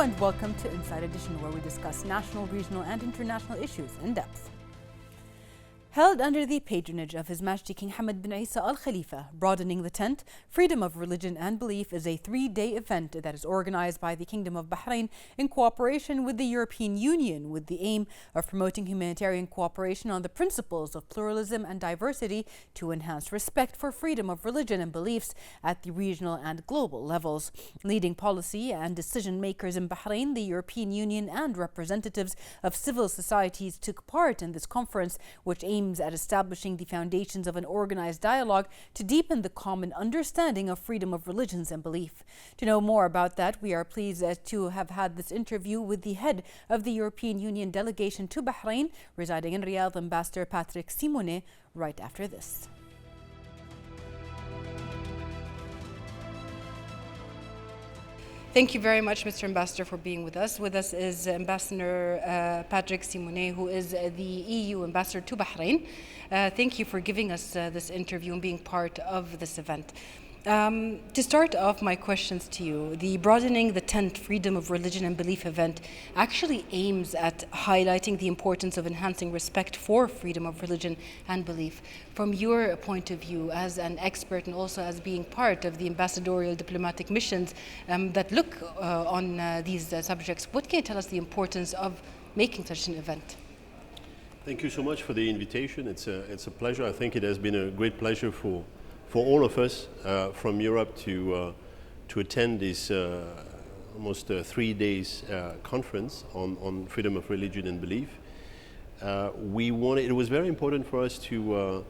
and welcome to Inside Edition, where we discuss national, regional and international issues in depth. Held under the patronage of His Majesty King Hamad bin Isa Al Khalifa, Broadening the Tent, Freedom of Religion and Belief is a 3-day event that is organized by the Kingdom of Bahrain in cooperation with the European Union, with the aim of promoting humanitarian cooperation on the principles of pluralism and diversity to enhance respect for freedom of religion and beliefs at the regional and global levels. Leading policy and decision makers in Bahrain, the European Union and representatives of civil societies took part in this conference, which aims at establishing the foundations of an organized dialogue to deepen the common understanding of freedom of religions and belief. To know more about that, we are pleased to have had this interview with the head of the European Union delegation to Bahrain, residing in Riyadh, Ambassador Patrick Simonet, right after this. Thank you very much, Mr. Ambassador, for being with us. With us is Ambassador Patrick Simonet, who is the EU Ambassador to Bahrain. Thank you for giving us this interview and being part of this event. To start off my questions to you, the Broadening the Tent Freedom of Religion and Belief event actually aims at highlighting the importance of enhancing respect for freedom of religion and belief. From your point of view as an expert and also as being part of the ambassadorial diplomatic missions that look on these subjects, what can you tell us the importance of making such an event? Thank you so much for the invitation. It's a pleasure. I think it has been a great pleasure for all of us from Europe to attend this almost 3 days conference on freedom of religion and belief. It was very important for us to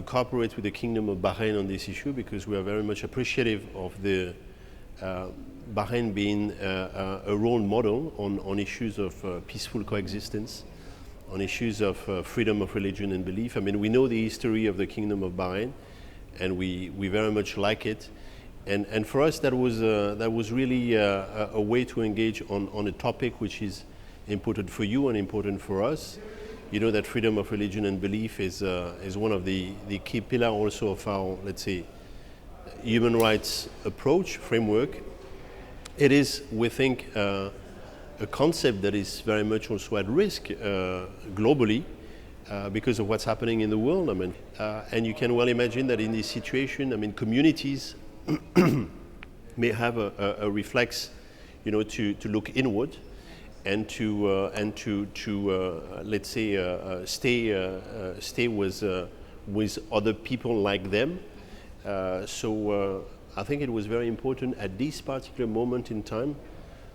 cooperate with the Kingdom of Bahrain on this issue, because we are very much appreciative of the Bahrain being a role model on issues of peaceful coexistence, on issues of freedom of religion and belief. I mean, we know the history of the Kingdom of Bahrain, and we very much like it, and for us that was really a way to engage on a topic which is important for you and important for us. You know that freedom of religion and belief is one of the key pillars also of our, let's say, human rights approach framework. It is, we think, a concept that is very much also at risk globally. Because of what's happening in the world, I mean, and you can well imagine that in this situation, I mean, communities may have a reflex, you know, to look inward and to let's say stay with other people like them. So I think it was very important at this particular moment in time,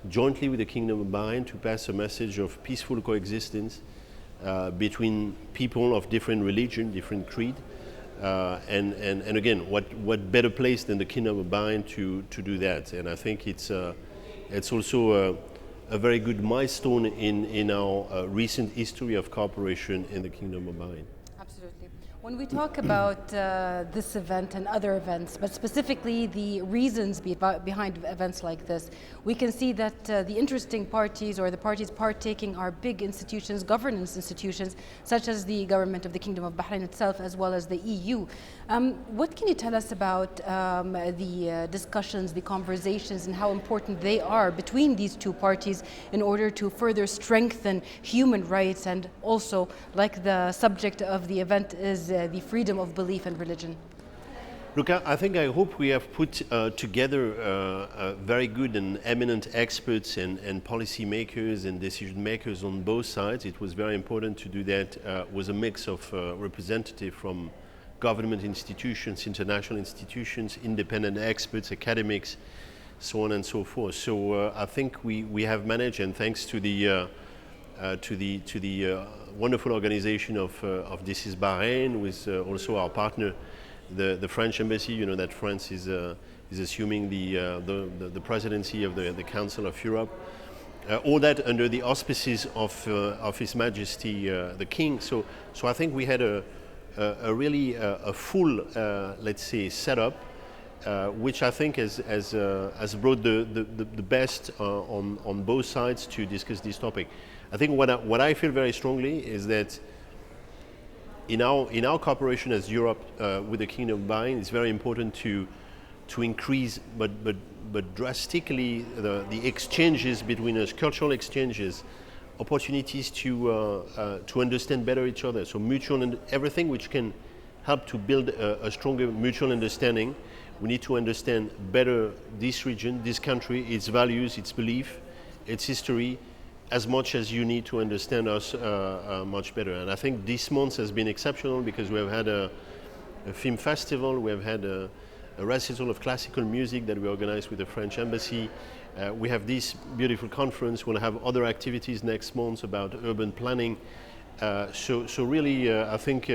jointly with the Kingdom of Bahrain, to pass a message of peaceful coexistence between people of different religion, different creed, and again, what better place than the Kingdom of Bahrain to do that? And I think it's also a very good milestone in our recent history of cooperation in the Kingdom of Bahrain. Absolutely. When we talk about this event and other events, but specifically the reasons behind events like this, we can see that the interesting parties or the parties partaking are big institutions, governance institutions, such as the government of the Kingdom of Bahrain itself, as well as the EU. What can you tell us about the discussions, the conversations, and how important they are between these two parties in order to further strengthen human rights, and also, like the subject of the event is the freedom of belief and religion? Look, I hope we have put together very good and eminent experts and policy makers and decision makers on both sides. It was very important to do that with a mix of representatives from government institutions, international institutions, independent experts, academics, so on and so forth. So I think we have managed, and thanks to the wonderful organization of This is Bahrain, with also our partner, the French embassy. You know that France is assuming the presidency of the Council of Europe. All that under the auspices of His Majesty the King. So I think we had a really full, let's say, setup, which I think has brought the best on both sides to discuss this topic. I think what I feel very strongly is that in our cooperation as Europe with the Kingdom of Bahrain, it's very important to increase, but but drastically the exchanges between us, cultural exchanges, opportunities to understand better each other. So mutual and everything which can help to build a stronger mutual understanding. We need to understand better this region, this country, its values, its belief, its history, as much as you need to understand us much better. And I think this month has been exceptional because we have had a film festival, we have had a recital of classical music that we organized with the French embassy. We have this beautiful conference. We'll have other activities next month about urban planning. So really, I think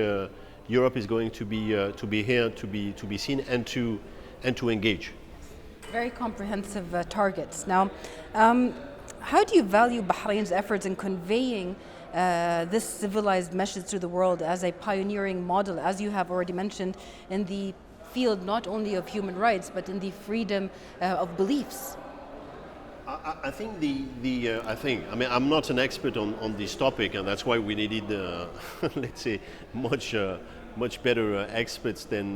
Europe is going to be here to be seen and to engage. Very comprehensive targets. Now, how do you value Bahrain's efforts in conveying this civilized message to the world as a pioneering model, as you have already mentioned, in the field not only of human rights but in the freedom of beliefs? I think I mean, I'm not an expert on this topic, and that's why we needed, let's say, much better experts than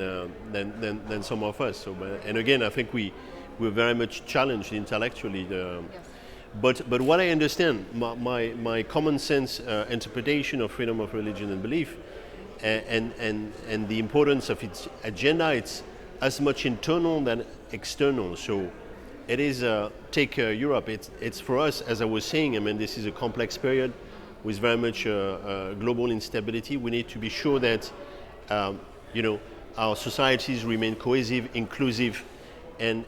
some of us. So, and again, I think we're very much challenged intellectually. Yes. But what I understand, my common sense interpretation of freedom of religion and belief, and the importance of its agenda, it's as much internal than external. So it is take Europe. It's for us, as I was saying. I mean, this is a complex period with very much global instability. We need to be sure that our societies remain cohesive, inclusive, and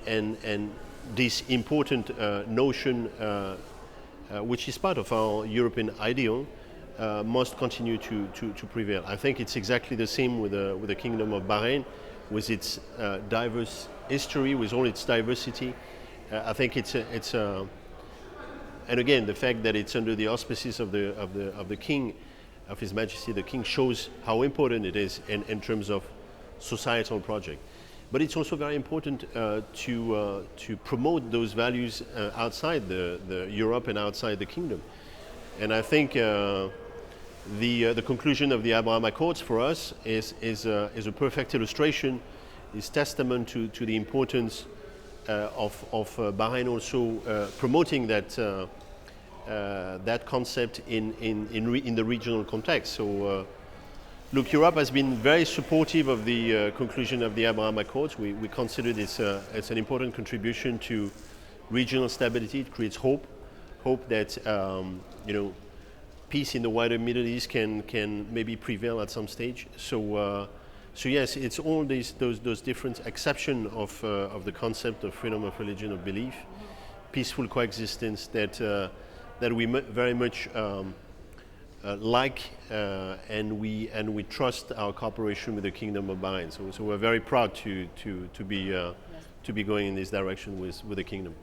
this important notion, which is part of our European ideal, must continue to prevail. I think it's exactly the same with the Kingdom of Bahrain, with its diverse history, with all its diversity. I think it's and again, the fact that it's under the auspices of the King, of His Majesty the King, shows how important it is in terms of societal project. But it's also very important to promote those values outside the Europe and outside the Kingdom. And I think the conclusion of the Abraham Accords for us is a perfect illustration, is testament to the importance of Bahrain also promoting that concept in the regional context. So. Look, Europe has been very supportive of the conclusion of the Abraham Accords. We consider it's an important contribution to regional stability. It creates hope that peace in the wider Middle East can maybe prevail at some stage. So yes, it's all those different exception of the concept of freedom of religion or belief, peaceful coexistence that we very much. And we trust our cooperation with the Kingdom of Bahrain. So we're very proud to be going in this direction with the Kingdom.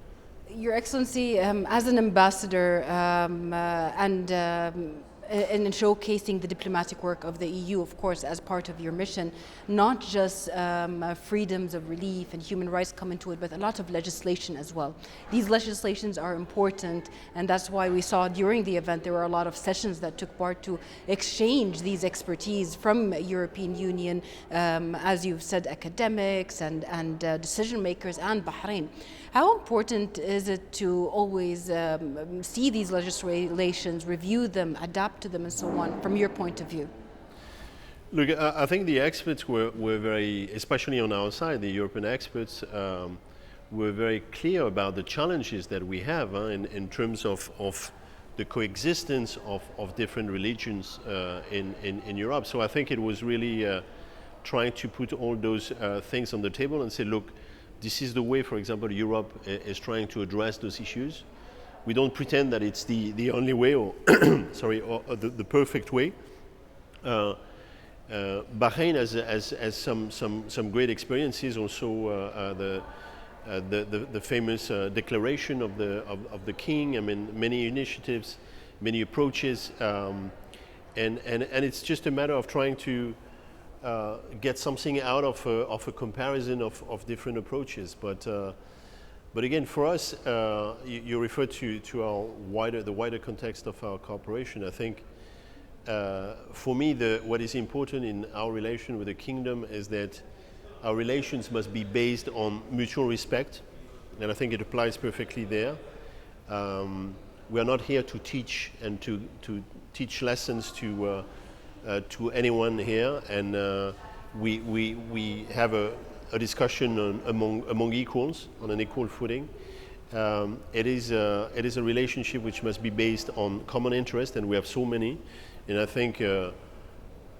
Your Excellency, as an ambassador and in showcasing the diplomatic work of the EU, of course, as part of your mission, not just freedoms of relief and human rights come into it, but a lot of legislation as well. These legislations are important, and that's why we saw during the event there were a lot of sessions that took part to exchange these expertise from European Union, as you've said, academics and decision makers and Bahrain. How important is it to always see these legislations, review them, adapt to them and so on, from your point of view? Look, I think the experts were very, especially on our side, the European experts, were very clear about the challenges that we have in terms of the coexistence of different religions in Europe. So I think it was really trying to put all those things on the table and say, look, this is the way, for example, Europe is trying to address those issues. We don't pretend that it's the only way or or the perfect way. Bahrain has some great experiences. Also, the famous declaration of the King. I mean, many initiatives, many approaches, and it's just a matter of trying to get something out of a comparison of different approaches. But again, for us, you refer to the wider context of our cooperation. I think for me, what is important in our relation with the Kingdom is that our relations must be based on mutual respect, and I think it applies perfectly there. We are not here to teach and to teach lessons to anyone here, and we have a discussion among equals on an equal footing. It is a relationship which must be based on common interest, and we have so many. And I think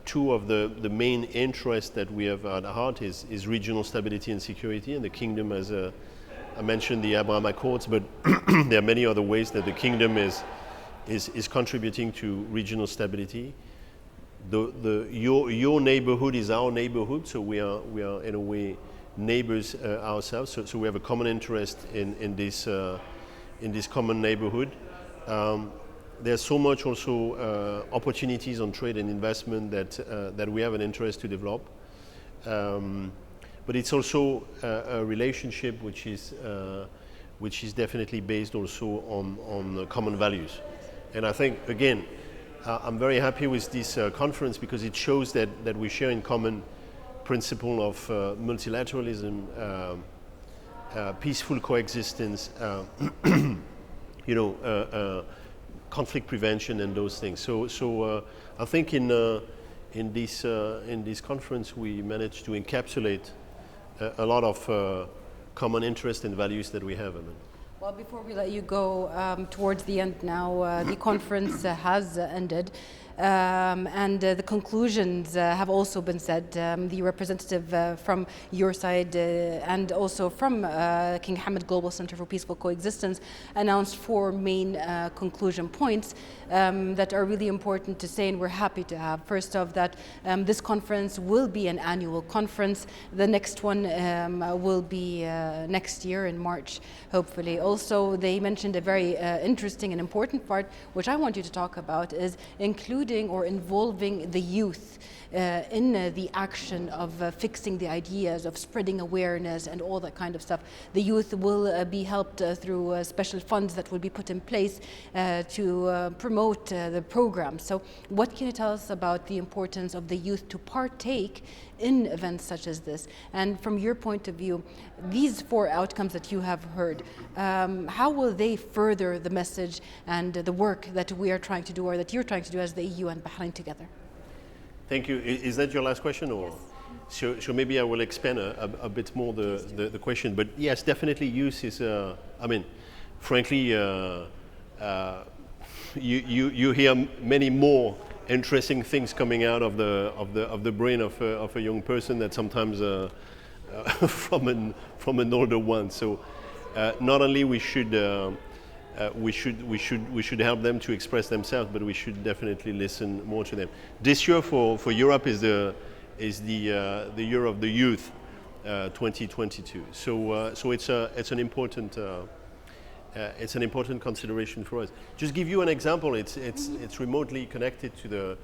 two of the main interests that we have at heart is regional stability and security, and the kingdom, as I mentioned the Abraham Accords, but there are many other ways that the kingdom is contributing to regional stability. Your neighborhood is our neighborhood, so we are in a way neighbors ourselves. So we have a common interest in this common neighborhood. There's so much also opportunities on trade and investment that we have an interest to develop. But it's also a relationship which is definitely based also on common values. And I think, again, I'm very happy with this conference because it shows that we share in common principle of multilateralism, peaceful coexistence, conflict prevention and those things. So I think in this conference we managed to encapsulate a lot of common interest and values that we have. Well, before we let you go, towards the end now, the conference has ended. And the conclusions have also been said. The representative from your side and also from King Hamad Global Center for Peaceful Coexistence announced 4 main conclusion points that are really important to say, and we're happy to have. First off, that this conference will be an annual conference. The next one will be next year in March, hopefully. Also, they mentioned a very interesting and important part, which I want you to talk about, is including or involving the youth in the action of fixing the ideas, of spreading awareness and all that kind of stuff. The youth will be helped through special funds that will be put in place to promote the program. So what can you tell us about the importance of the youth to partake in events such as this? And from your point of view, these 4 outcomes that you have heard, how will they further the message and the work that we are trying to do, or that you're trying to do as the EU and Bahrain together? Thank you. Is that your last question? Or? Yes. So maybe I will expand a bit more the question. But yes, definitely youth is, frankly, you hear many more interesting things coming out of the brain of a young person that sometimes from an older one. So not only we should help them to express themselves, but we should definitely listen more to them. This year for Europe is the year of the youth, 2022. So it's an important consideration for us. Just give you an example. It's remotely connected to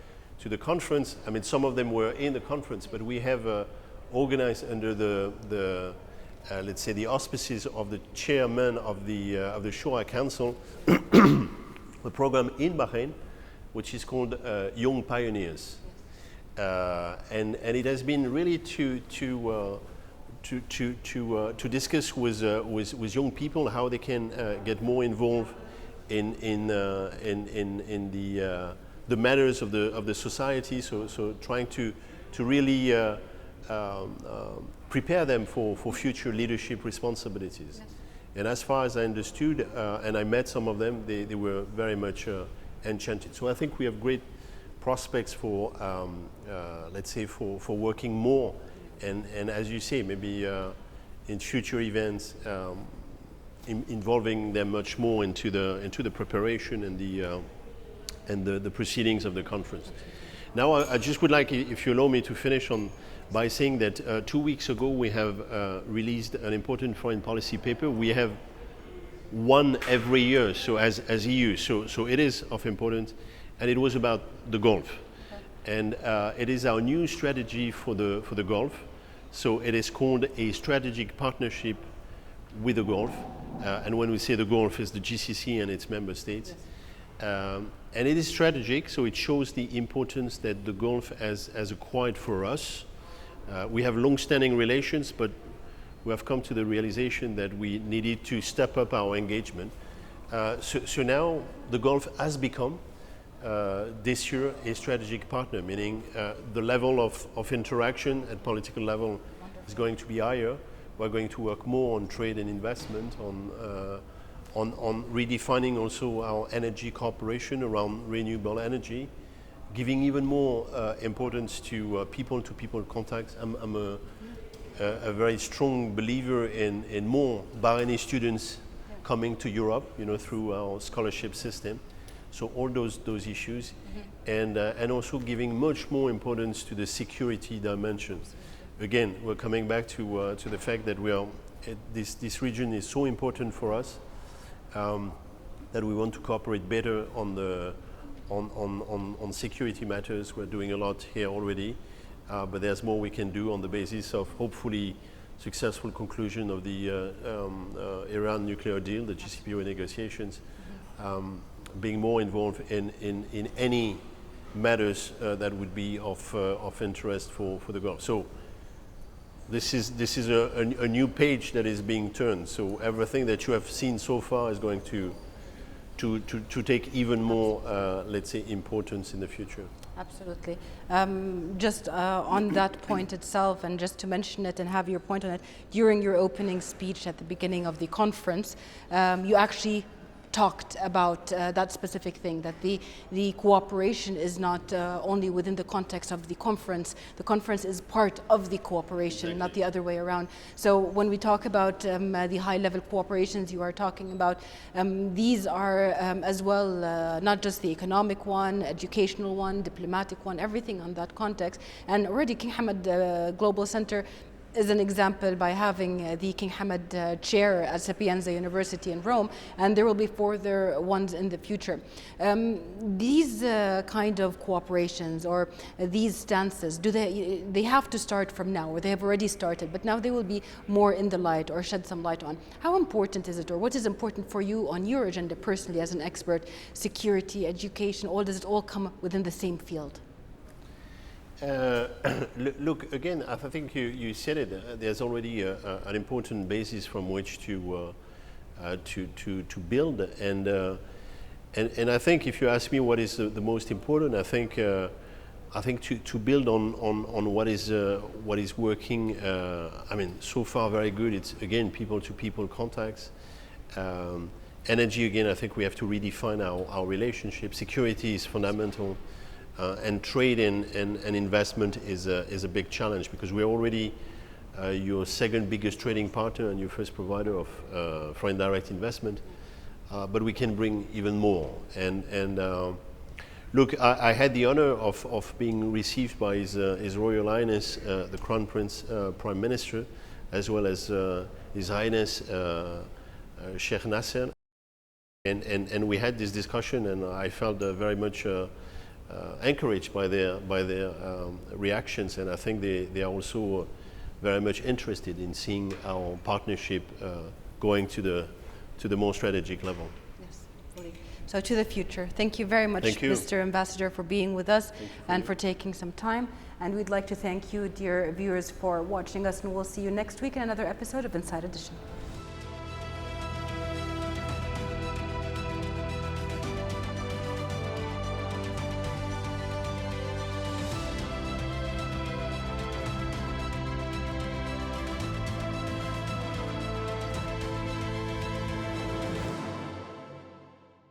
the conference. I mean, some of them were in the conference, but we have organized under the let's say the auspices of the chairman of the Shura Council, a program in Bahrain, which is called Young Pioneers, and it has been really to discuss with young people how they can get more involved in the matters of the society. So trying to really prepare them for future leadership responsibilities. Yes. And as far as I understood, and I met some of them, they were very much enchanted. So I think we have great prospects for, let's say, for working more, and as you say, maybe in future events, involving them much more into the preparation and the proceedings of the conference. Now, I just would like, if you allow me, to finish by saying that 2 weeks ago we have released an important foreign policy paper. We have one every year, so as EU, so it is of importance, and it was about the Gulf, and it is our new strategy for the Gulf. So it is called a strategic partnership with the Gulf, and when we say the Gulf, is the GCC and its member states. And it is strategic, so it shows the importance that the Gulf has acquired for us. We have long-standing relations, but we have come to the realization that we needed to step up our engagement. So now the Gulf has become this year a strategic partner, meaning the level of interaction at political level is going to be higher. We're going to work more on trade and investment, on redefining also our energy cooperation around renewable energy, giving even more importance to people-to-people contacts. I'm a very strong believer in more Bahraini students coming to Europe, through our scholarship system. So all those issues, and also giving much more importance to the security dimension. Again, we're coming back to the fact that this region is so important for us that we want to cooperate better on security matters. We're doing a lot here already, but there's more we can do on the basis of hopefully successful conclusion of the Iran nuclear deal, the JCPOA negotiations, being more involved in any matters that would be of interest for the Gulf. So this is a new page that is being turned. So everything that you have seen so far is going to take even more, let's say, importance in the future. Absolutely. Just on that point itself, and just to mention it and have your point on it, during your opening speech at the beginning of the conference, you actually talked about that specific thing, that the cooperation is not only within the context of the conference is part of the cooperation, exactly, not the other way around. So when we talk about the high-level cooperations you are talking about, these are as well not just the economic one, educational one, diplomatic one, everything on that context. And already King Hamad Global Center is an example by having the King Hamad chair at Sapienza University in Rome, and there will be further ones in the future. These kind of cooperations or these stances, they have to start from now, or they have already started, but now they will be more in the light or shed some light on. How important is it, or what is important for you on your agenda personally as an expert? Security, education, does it all come within the same field? Look, again, I think you said it. There's already an important basis from which to build, and I think if you ask me what is the most important, I think to build on what is working. I mean, so far very good. It's again people-to-people contacts. Energy, again, I think we have to redefine our relationship. Security is fundamental. And trade and investment is a big challenge, because we're already your second biggest trading partner and your first provider of foreign direct investment, but we can bring even more. And look, I had the honor of being received by His Royal Highness the Crown Prince Prime Minister, as well as His Highness Sheikh Nasser, and we had this discussion, and I felt very much encouraged by their reactions, and I think they are also very much interested in seeing our partnership going to the more strategic level. Yes, fully. So to the future. Thank you very much, Mr. Ambassador, for being with us and for taking some time. And we'd like to thank you, dear viewers, for watching us, and we'll see you next week in another episode of Inside Edition.